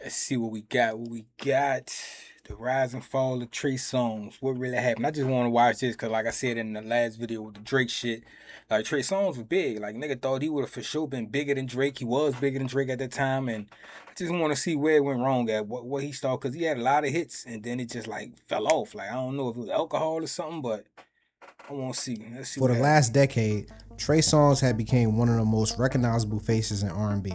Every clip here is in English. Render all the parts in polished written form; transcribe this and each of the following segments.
Let's see what we got. The rise and fall of Trey Songz. What really happened? I just want to watch this because, like I said in the last video with the Drake shit, like Trey Songz was big. Like nigga thought he would have for sure been bigger than Drake. He was bigger than Drake at that time, and I just want to see where it went wrong at what he started because he had a lot of hits and then it just like fell off. Like I don't know if it was alcohol or something, but I want to see. Let's see. For the last decade, Trey Songz had become one of the most recognizable faces in R&B.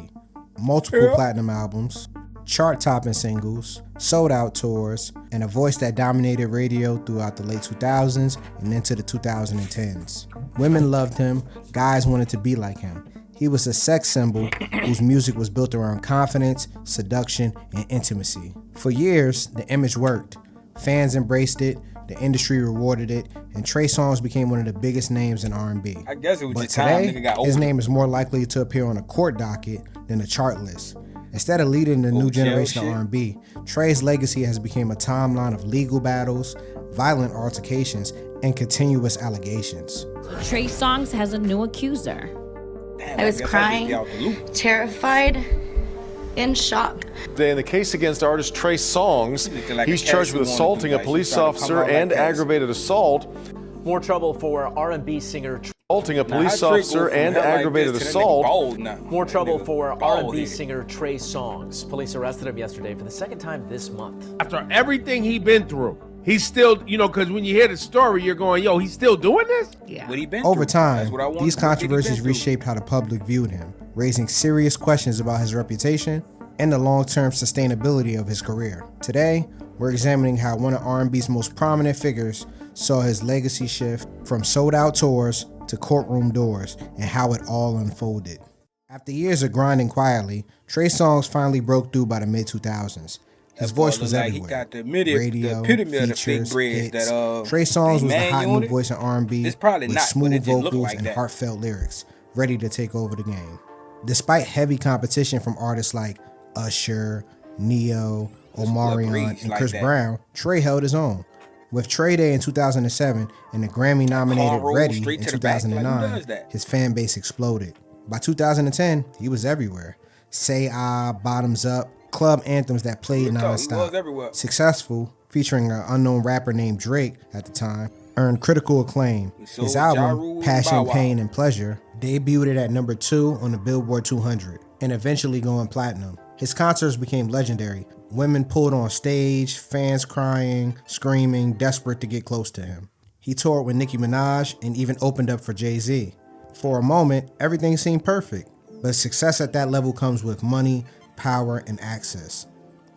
Multiple platinum albums, chart-topping singles, sold-out tours, and a voice that dominated radio throughout the late 2000s and into the 2010s. Women loved him, guys wanted to be like him. He was a sex symbol whose music was built around confidence, seduction, and intimacy. For years, the image worked. Fans embraced it, the industry rewarded it, and Trey Songz became one of the biggest names in R&B. I guess it was But just time today, nigga got older. his name is more likely to appear on a court docket than a chart list. Instead of leading the new generation of R&B, Trey's legacy has become a timeline of legal battles, violent altercations, and continuous allegations. Trey Songz has a new accuser. Damn, I was guess crying, just get out the loop. terrified, in shock. Today in the case against artist Trey Songz, looking like he's a charged Cassie with wannabe, assaulting a like, police she's trying to come officer out like and Cassie. aggravated assault. More trouble for R&B singer. Assaulting a Now, police how Drake officer go from and hell like aggravated this to that nigga assault. bald now? More trouble Nigga for bald R&B headed. singer Trey Songz. Police arrested him yesterday for the second time this month. After everything he been through, he's still, because when you hear the story, you're going, yo, he's still doing this? What he been Over through? time, That's what I want. these What he been controversies through? reshaped how the public viewed him, raising serious questions about his reputation and the long-term sustainability of his career. Today, we're examining how one of R&B's most prominent figures saw his legacy shift from sold-out tours to courtroom doors and how it all unfolded. After years of grinding quietly, Trey Songz finally broke through by the mid-2000s. His That voice boy was look like everywhere. he got the epitome of the fake features, breads hits. that, Trey Songz was the man hot on new it. voice in R&B It's probably with not, but smooth it just look vocals like and that. heartfelt lyrics, ready to take over the game. Despite heavy competition from artists like Usher, Neo, Omarion, breeze and like Chris that. Brown, Trey held his own. With Trey Day in 2007 and the Grammy-nominated roll Ready straight in to the back, like, who 2009, does that? his fan base exploded. By 2010, he was everywhere. Say Ah, Bottoms Up, club anthems that played He was nonstop. everywhere. Successful, featuring an unknown rapper named Drake at the time, earned critical acclaim. So His Ja Rule album, and Passion, Bow Wow. Pain, and Pleasure, debuted at number 2 on the Billboard 200 and eventually going platinum. His concerts became legendary. Women pulled on stage, fans crying, screaming, desperate to get close to him. He toured with Nicki Minaj and even opened up for Jay-Z. For a moment, everything seemed perfect, but success at that level comes with money, power, and access.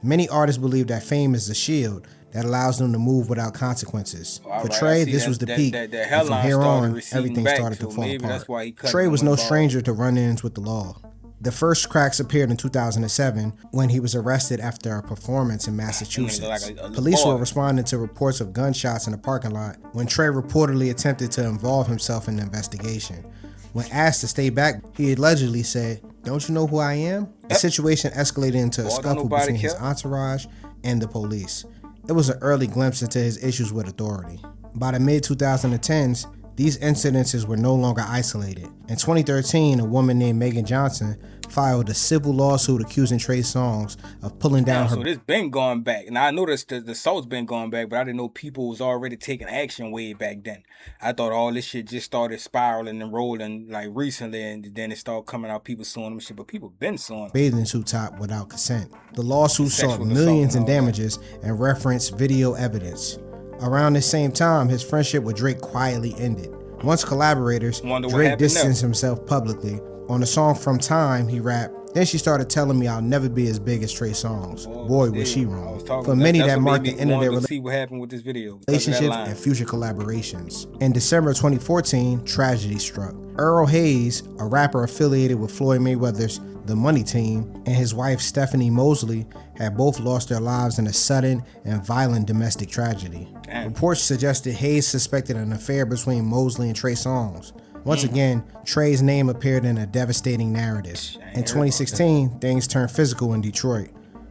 Many artists believe that fame is the shield that allows them to move without consequences. All For right, I Trey, see this that- was the that- peak, that and from headline here started on, receding everything back, started to so fall maybe that's apart. why he cut Trey it was when no he bald. stranger to run-ins with the law. The first cracks appeared in 2007 when he was arrested after a performance in Massachusetts. like a Police were boy. responding to reports of gunshots in a parking lot when Trey reportedly attempted to involve himself in the investigation. When asked to stay back, he allegedly said, "Don't you know who I am?" The situation escalated into a Boy, don't scuffle nobody between his care. entourage and the police. It was an early glimpse into his issues with authority. By the mid-2010s, these incidences were no longer isolated. In 2013, a woman named Megan Johnson filed a civil lawsuit accusing Trey Songz of pulling down her So this been going back. Now I noticed the assault's been going back, but I didn't know people was already taking action way back then. I thought all this shit just started spiraling and rolling like recently, and then it started coming out people suing them and shit. But people been suing them. bathing suit top without consent. The lawsuit sought Sexual millions in assault and all that. damages and referenced video evidence. Around the same time, his friendship with Drake quietly ended. Once collaborators, Wonder what Drake happened distanced himself publicly. On the song From Time, he rapped, "Then she started telling me I'll never be as big as Trey Songz." Boy, was she I wrong. was talking- For many, that's that what marked made the me end of their want to see what happened with this video. because of that relationships line. and future collaborations. In December 2014, tragedy struck. Earl Hayes, a rapper affiliated with Floyd Mayweather's The Money Team, and his wife Stephanie Mosley had both lost their lives in a sudden and violent domestic tragedy. Damn. Reports suggested Hayes suspected an affair between Mosley and Trey Songz. Once again, Trey's name appeared in a devastating narrative. In 2016, things turned physical in Detroit.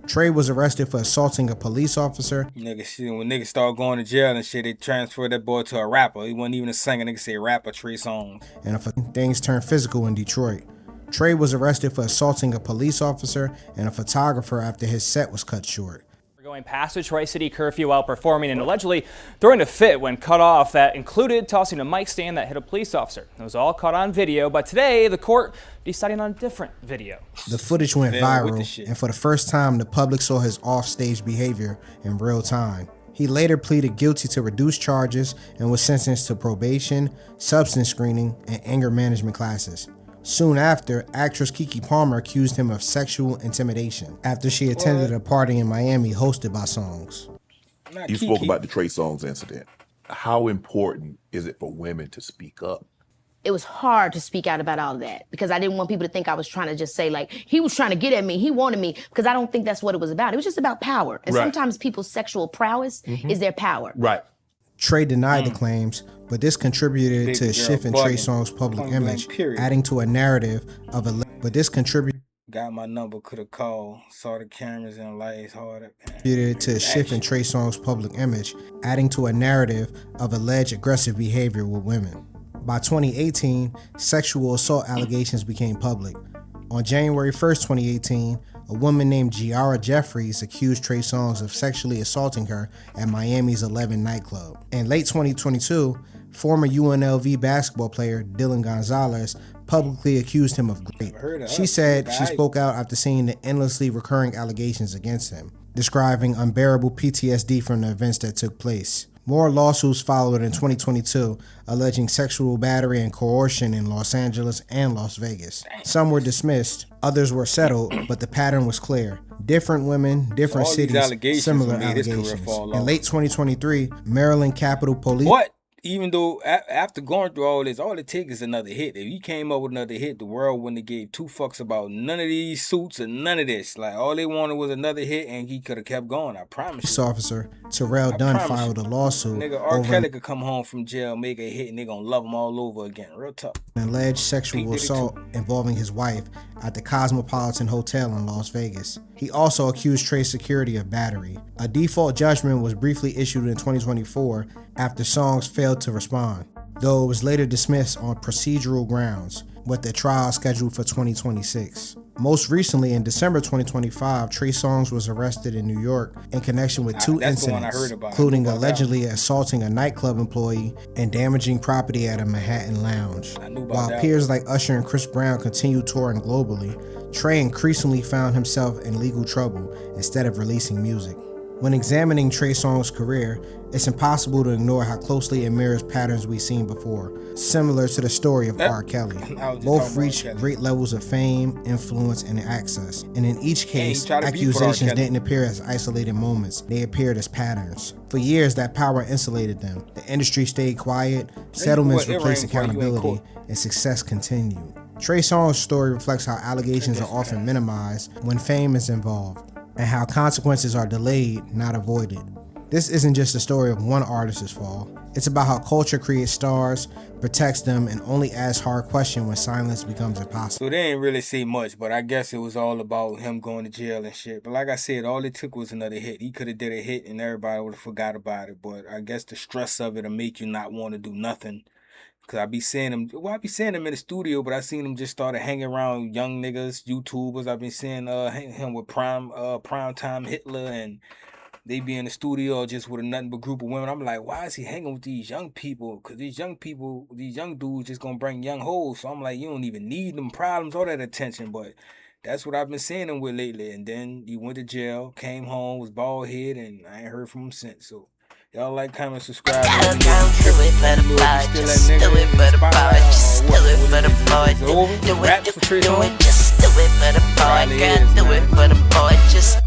Trey was arrested for assaulting a police officer. Nigga, shit, when niggas start going to jail and shit, they transferred that boy to a rapper. He wasn't even a singer. Nigga say rapper Trey Songz. And things turned physical in Detroit. Trey was arrested for assaulting a police officer and a photographer after his set was cut short. Going past a Tri-City curfew while performing and allegedly throwing a fit when cut off that included tossing a mic stand that hit a police officer. It was all caught on video, but today the court decided on a different video. The footage went viral, and for the first time, the public saw his off-stage behavior in real time. He later pleaded guilty to reduced charges and was sentenced to probation, substance screening, and anger management classes. Soon after, actress Keke Palmer accused him of sexual intimidation after she attended a party in Miami hosted by Songz. You spoke about the Trey Songz incident. How important is it for women to speak up? It was hard to speak out about all of that because I didn't want people to think I was trying to just say, like, he was trying to get at me, he wanted me, because I don't think that's what it was about. It was just about power. And sometimes people's sexual prowess is their power. Right. Trey denied the claims, but this contributed to a shift in Trey Songz' public image, adding to a narrative of Got my number, could have called, saw the cameras and lights harder. To a shift in Trey Songz' public image, adding to a narrative of alleged aggressive behavior with women. By 2018, sexual assault allegations became public. On January 1st, 2018, a woman named Giara Jeffries accused Trey Songz of sexually assaulting her at Miami's 11 nightclub. In late 2022, former UNLV basketball player Dylan Gonzalez publicly accused him of rape. She said she spoke out after seeing the endlessly recurring allegations against him, describing unbearable PTSD from the events that took place. More lawsuits followed in 2022, alleging sexual battery and coercion in Los Angeles and Las Vegas. Some were dismissed, others were settled, but the pattern was clear. Different women, different cities, similar allegations. In late 2023, Maryland Capitol Police... What? Even though after going through all this, all it takes is another hit. If he came up with another hit, the world wouldn't have gave two fucks about none of these suits and none of this. Like, all they wanted was another hit, and he could have kept going. I promise you. Police officer Terrell Dunn filed a lawsuit. Nigga, R. Kelly could come home from jail, make a hit, and they gonna love him all over again. Real tough. An alleged sexual assault involving his wife at the Cosmopolitan Hotel in Las Vegas. He also accused Trey Security of battery. A default judgment was briefly issued in 2024 after Songz failed to respond, though it was later dismissed on procedural grounds, with the trial scheduled for 2026. Most recently, in December 2025, Trey Songz was arrested in New York in connection with two incidents, including allegedly assaulting a nightclub employee and damaging property at a Manhattan lounge. While peers like Usher and Chris Brown continued touring globally, Trey increasingly found himself in legal trouble instead of releasing music. When examining Trey Songz' career, it's impossible to ignore how closely it mirrors patterns we've seen before, similar to the story of R. Kelly. Both reached great levels of fame, influence, and access, and in each case, accusations didn't appear as isolated moments, they appeared as patterns. For years, that power insulated them. The industry stayed quiet, settlements replaced accountability, and success continued. Trey Songz' story reflects how allegations are often minimized when fame is involved, and how consequences are delayed, not avoided. This isn't just a story of one artist's fall. It's about how culture creates stars, protects them, and only asks hard questions when silence becomes impossible. So they didn't really say much, but I guess it was all about him going to jail and shit. But like I said, all it took was another hit. He could have did a hit and everybody would have forgot about it. But I guess the stress of it will make you not want to do nothing. Cause I be seeing him in the studio, but I seen him just started hanging around young niggas, YouTubers. I've been seeing him with prime time Hitler, and they be in the studio just with a nothing but group of women. I'm like, why is he hanging with these young people? Cause these young dudes just gonna bring young hoes. So I'm like, you don't even need them problems or that attention, but that's what I've been seeing him with lately. And then he went to jail, came home, was bald head, and I ain't heard from him since. So y'all like, comment, subscribe. Do it for the boy, just do it for the boy, just do it for the boy, do it, just do it for the boy, girl, do it for the boy, just